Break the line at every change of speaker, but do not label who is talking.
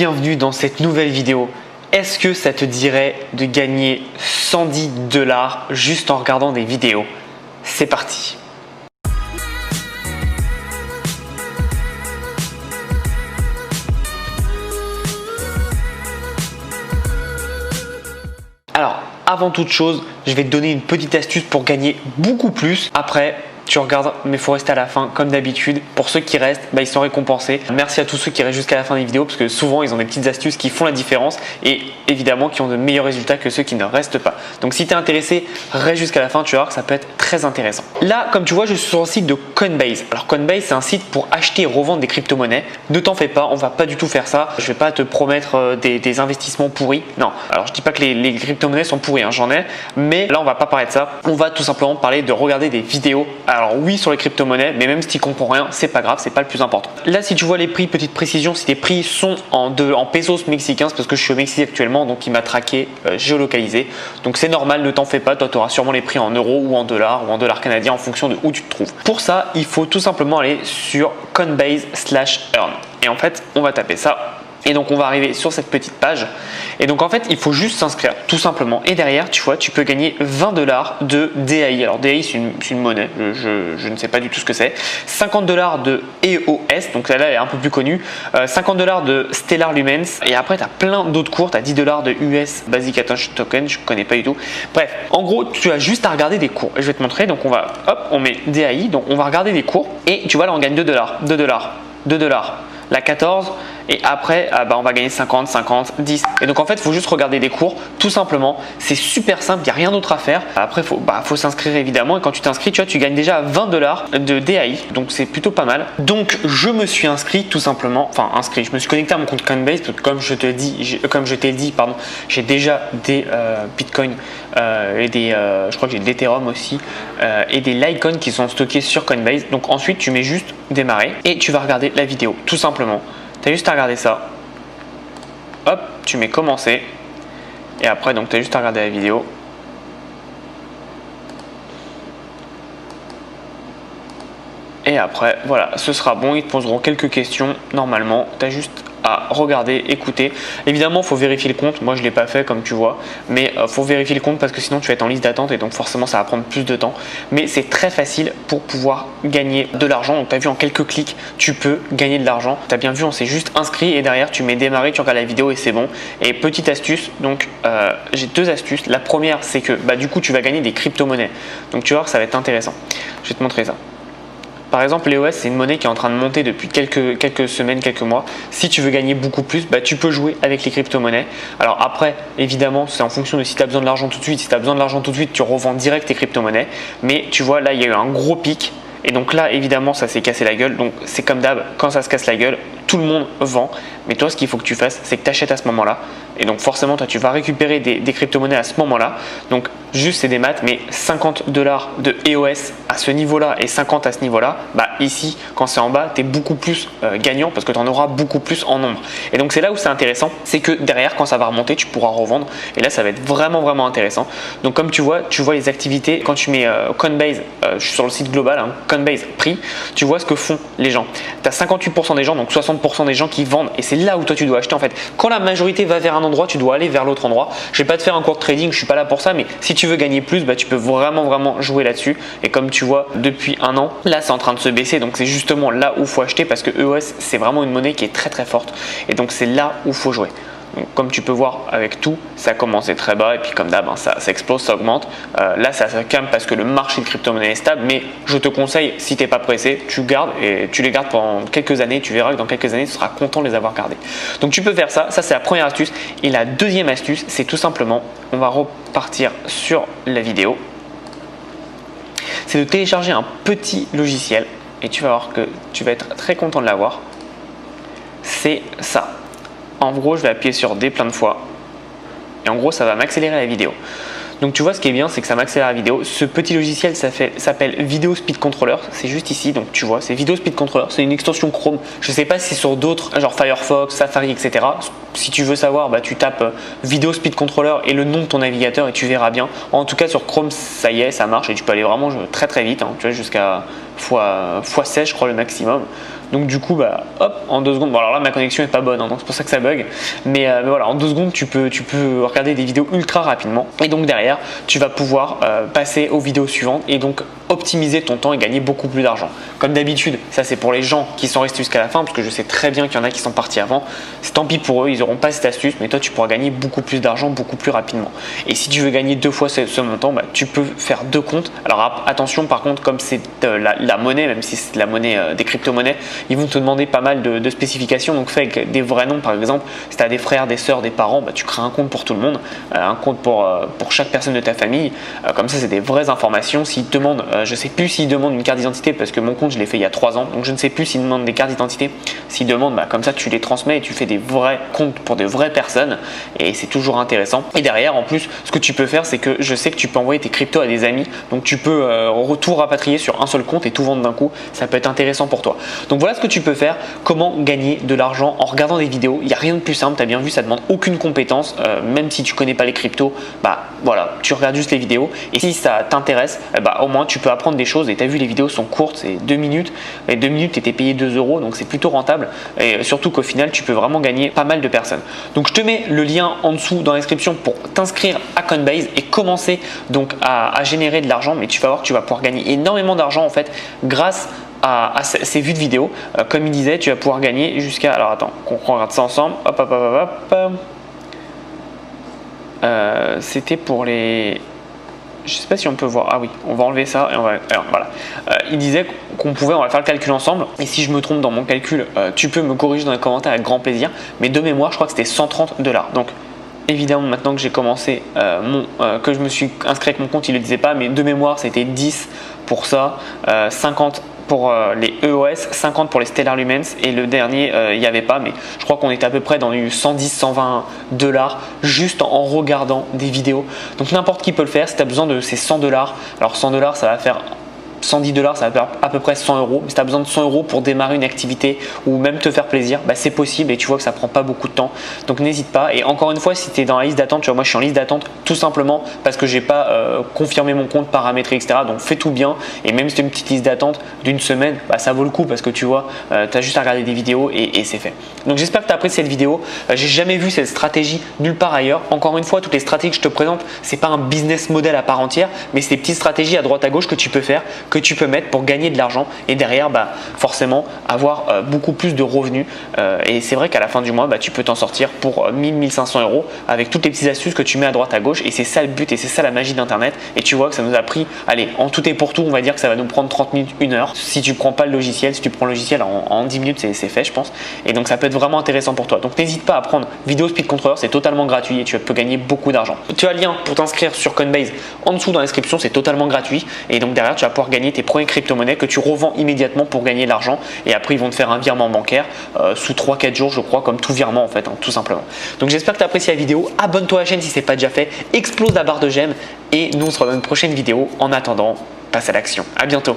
bienvenue dans cette nouvelle vidéo. Est-ce que ça te dirait de gagner 110 $ juste en regardant des vidéos? C'est parti. Alors, avant toute chose, je vais te donner une petite astuce pour gagner beaucoup plus. Après, tu regardes, mais il faut rester à la fin comme d'habitude. Pour ceux qui restent, ils sont récompensés. Merci à tous ceux qui restent jusqu'à la fin des vidéos parce que souvent ils ont des petites astuces qui font la différence et évidemment qui ont de meilleurs résultats que ceux qui ne restent pas. Donc si tu es intéressé, reste jusqu'à la fin, tu vas voir que ça peut être très intéressant. Là, comme tu vois, je suis sur le site de Coinbase. Alors Coinbase, c'est un site pour acheter et revendre des crypto-monnaies. Ne t'en fais pas, on va pas du tout faire ça. Je vais pas te promettre des investissements pourris. Non, alors je dis pas que les crypto-monnaies sont pourries, hein, j'en ai, mais là on va pas parler de ça. On va tout simplement parler de regarder des vidéos. Alors oui, sur les crypto-monnaies, mais même si tu ne comprends rien, c'est pas grave, c'est pas le plus important. Là, si tu vois les prix, petite précision, si les prix sont en pesos mexicains, parce que je suis au Mexique actuellement, donc il m'a traqué, géolocalisé. Donc c'est normal, ne t'en fais pas, toi tu auras sûrement les prix en euros ou en dollars canadiens en fonction de où tu te trouves. Pour ça, il faut tout simplement aller sur Coinbase/earn. Et en fait, on va taper ça. Et donc on va arriver sur cette petite page et donc en fait il faut juste s'inscrire tout simplement et derrière tu vois tu peux gagner 20 $ de DAI. Alors DAI c'est une monnaie, je ne sais pas du tout ce que c'est. 50 $ de EOS, donc celle-là elle est un peu plus connue, 50 $ de Stellar Lumens et après tu as plein d'autres cours, tu as 10 $ de US Basic Attention Token, je ne connais pas du tout. Bref, en gros tu as juste à regarder des cours et je vais te montrer. Donc on va, hop, on met DAI, donc on va regarder des cours et tu vois là on gagne 2 $, 2 $, 2 $, la 14 et après on va gagner 50, 50, 10 et donc en fait il faut juste regarder des cours tout simplement, c'est super simple, il n'y a rien d'autre à faire. Après faut s'inscrire évidemment et quand tu t'inscris tu vois tu gagnes déjà 20 $ de DAI, donc c'est plutôt pas mal. Donc je me suis inscrit tout simplement, je me suis connecté à mon compte Coinbase parce que comme je t'ai dit pardon, j'ai déjà des Bitcoin et des je crois que j'ai de l'Ethereum aussi et des Litecoin qui sont stockés sur Coinbase. Donc ensuite tu mets juste démarrer et tu vas regarder la vidéo tout simplement. Tu as juste à regarder ça. Hop, tu mets commencer. Et après, donc tu as juste à regarder la vidéo. Et après, voilà, ce sera bon. Ils te poseront quelques questions. Normalement, tu as juste à regarder, écouter. Évidemment, il faut vérifier le compte. Moi, je ne l'ai pas fait comme tu vois. Mais il faut vérifier le compte parce que sinon, tu vas être en liste d'attente et donc forcément, ça va prendre plus de temps. Mais c'est très facile pour pouvoir gagner de l'argent. Donc, tu as vu en quelques clics, tu peux gagner de l'argent. Tu as bien vu, on s'est juste inscrit et derrière, tu mets démarrer, tu regardes la vidéo et c'est bon. Et petite astuce, donc j'ai deux astuces. La première, c'est que du coup, tu vas gagner des crypto-monnaies. Donc, tu vas voir que ça va être intéressant. Je vais te montrer ça. Par exemple, l'EOS, c'est une monnaie qui est en train de monter depuis quelques semaines, quelques mois. Si tu veux gagner beaucoup plus, tu peux jouer avec les crypto-monnaies. Alors après, évidemment, c'est en fonction de si tu as besoin de l'argent tout de suite. Si tu as besoin de l'argent tout de suite, tu revends direct tes crypto-monnaies. Mais tu vois, là, il y a eu un gros pic. Et donc là, évidemment, ça s'est cassé la gueule. Donc c'est comme d'hab, quand ça se casse la gueule, tout le monde vend. Mais toi, ce qu'il faut que tu fasses, c'est que tu achètes à ce moment-là. Et donc forcément, toi, tu vas récupérer des crypto-monnaies à ce moment-là. Donc juste, c'est des maths, mais 50 $ de EOS à ce niveau-là et 50 à ce niveau-là, ici, quand c'est en bas, tu es beaucoup plus gagnant parce que tu en auras beaucoup plus en nombre. Et donc c'est là où c'est intéressant, c'est que derrière, quand ça va remonter, tu pourras revendre. Et là, ça va être vraiment, vraiment intéressant. Donc comme tu vois les activités. Quand tu mets Coinbase, je suis sur le site global, Coinbase prix, tu vois ce que font les gens. Tu as 58% des gens, donc 60% des gens qui vendent. Et c'est là où toi, tu dois acheter en fait. Quand la majorité va vers un endroit, tu dois aller vers l'autre endroit. Je vais pas te faire un cours de trading, je suis pas là pour ça, mais si tu veux gagner plus, tu peux vraiment jouer là-dessus. Et comme tu vois, depuis un an, là c'est en train de se baisser, donc c'est justement là où il faut acheter parce que EOS c'est vraiment une monnaie qui est très forte et donc c'est là où il faut jouer. Donc, comme tu peux voir avec tout, ça a commencé très bas et puis comme d'hab, ça explose, ça augmente. Là, ça se calme parce que le marché de crypto-monnaie est stable, mais je te conseille, si tu n'es pas pressé, tu gardes et tu les gardes pendant quelques années. Tu verras que dans quelques années, tu seras content de les avoir gardés. Donc, tu peux faire ça. Ça, c'est la première astuce. Et la deuxième astuce, c'est tout simplement, on va repartir sur la vidéo. C'est de télécharger un petit logiciel et tu vas voir que tu vas être très content de l'avoir. C'est ça. En gros, je vais appuyer sur D plein de fois et en gros, ça va m'accélérer la vidéo. Donc tu vois, ce qui est bien, c'est que ça m'accélère la vidéo. Ce petit logiciel s'appelle Video Speed Controller. C'est juste ici, donc tu vois, c'est Video Speed Controller. C'est une extension Chrome. Je ne sais pas si c'est sur d'autres, genre Firefox, Safari, etc. Si tu veux savoir, tu tapes Video Speed Controller et le nom de ton navigateur et tu verras bien. En tout cas, sur Chrome, ça y est, ça marche et tu peux aller vraiment très vite. Tu vois, jusqu'à fois 16 je crois le maximum. Donc du coup, bah, hop, en 2 secondes, bon alors là ma connexion est pas bonne, hein, donc c'est pour ça que ça bug, mais voilà, en 2 secondes tu peux regarder des vidéos ultra rapidement, et donc derrière tu vas pouvoir passer aux vidéos suivantes et donc optimiser ton temps et gagner beaucoup plus d'argent. Comme d'habitude, ça c'est pour les gens qui sont restés jusqu'à la fin, parce que je sais très bien qu'il y en a qui sont partis avant, c'est tant pis pour eux, ils n'auront pas cette astuce, mais toi tu pourras gagner beaucoup plus d'argent beaucoup plus rapidement. Et si tu veux gagner 2 fois ce montant, bah, tu peux faire 2 comptes. Alors attention par contre, comme c'est la monnaie, même si c'est la monnaie des crypto-monnaies, ils vont te demander pas mal de spécifications, donc fais avec des vrais noms. Par exemple, si tu as des frères, des sœurs, des parents, bah, tu crées un compte pour tout le monde, un compte pour chaque personne de ta famille, comme ça c'est des vraies informations. S'ils te demandent, je sais plus s'ils demandent une carte d'identité, parce que mon compte je l'ai fait il y a 3 ans, donc je ne sais plus s'ils demandent des cartes d'identité. S'ils demandent, bah, comme ça tu les transmets et tu fais des vrais comptes pour de vraies personnes, et c'est toujours intéressant. Et derrière en plus, ce que tu peux faire, c'est que je sais que tu peux envoyer tes cryptos à des amis, donc tu peux tout rapatrier sur un seul compte et tout vendre d'un coup. Ça peut être intéressant pour toi. Donc voilà ce que tu peux faire, comment gagner de l'argent en regardant des vidéos. Il n'y a rien de plus simple, tu as bien vu, ça demande aucune compétence, même si tu connais pas les cryptos, bah voilà, tu regardes juste les vidéos, et si ça t'intéresse, bah au moins tu peux apprendre des choses. Et tu as vu, les vidéos sont courtes, c'est 2 minutes, et 2 minutes tu étais payé 2 €, donc c'est plutôt rentable, et surtout qu'au final tu peux vraiment gagner pas mal de personnes. Donc je te mets le lien en dessous dans la description pour t'inscrire à Coinbase et commencer donc à générer de l'argent, mais tu vas voir que tu vas pouvoir gagner énormément d'argent en fait grâce à ces vues de vidéos. Comme il disait, tu vas pouvoir gagner jusqu'à, alors attends, qu'on regarde ça ensemble, hop. C'était pour les, je sais pas si on peut voir, ah oui, on va enlever ça et on va, alors, voilà. Il disait qu'on pouvait, on va faire le calcul ensemble, et si je me trompe dans mon calcul, tu peux me corriger dans les commentaires avec grand plaisir, mais de mémoire je crois que c'était 130 $. Donc évidemment, maintenant que j'ai commencé que je me suis inscrit avec mon compte, il ne le disait pas, mais de mémoire c'était 10 pour ça, 50 pour les EOS, 50 pour les Stellar Lumens, et le dernier il n'y avait pas, mais je crois qu'on était à peu près dans du 110-120 $ juste en regardant des vidéos. Donc n'importe qui peut le faire si tu as besoin de ces 100 $. Alors 100 $, ça va faire 110 $, ça va faire à peu près 100 €. Si tu as besoin de 100 € pour démarrer une activité ou même te faire plaisir, bah c'est possible, et tu vois que ça prend pas beaucoup de temps. Donc n'hésite pas. Et encore une fois, si tu es dans la liste d'attente, tu vois, moi je suis en liste d'attente tout simplement parce que j'ai pas confirmé mon compte, paramétré, etc. Donc fais tout bien. Et même si tu as une petite liste d'attente d'une semaine, bah ça vaut le coup, parce que tu vois, tu as juste à regarder des vidéos et c'est fait. Donc j'espère que tu as apprécié cette vidéo. J'ai jamais vu cette stratégie nulle part ailleurs. Encore une fois, toutes les stratégies que je te présente, c'est pas un business model à part entière, mais c'est des petites stratégies à droite à gauche que tu peux faire, que tu peux mettre pour gagner de l'argent, et derrière bah, forcément avoir beaucoup plus de revenus, et c'est vrai qu'à la fin du mois bah, tu peux t'en sortir pour 1000-1500 € avec toutes les petites astuces que tu mets à droite à gauche, et c'est ça le but et c'est ça la magie d'internet. Et tu vois que ça nous a pris, allez, en tout et pour tout, on va dire que ça va nous prendre 30 minutes, 1 heure si tu prends pas le logiciel. Si tu prends le logiciel en 10 minutes c'est fait, je pense, et donc ça peut être vraiment intéressant pour toi. Donc n'hésite pas à prendre Vidéo Speed Controller, c'est totalement gratuit et tu peux gagner beaucoup d'argent. Tu as le lien pour t'inscrire sur Coinbase en dessous dans la description, c'est totalement gratuit, et donc derrière tu vas pouvoir gagner tes premières crypto-monnaies que tu revends immédiatement pour gagner de l'argent, et après ils vont te faire un virement bancaire sous 3-4 jours je crois, comme tout virement en fait, hein, tout simplement. Donc j'espère que tu as apprécié la vidéo, abonne-toi à la chaîne si ce n'est pas déjà fait, explose la barre de j'aime, et nous on se revoit dans une prochaine vidéo. En attendant, passe à l'action, à bientôt.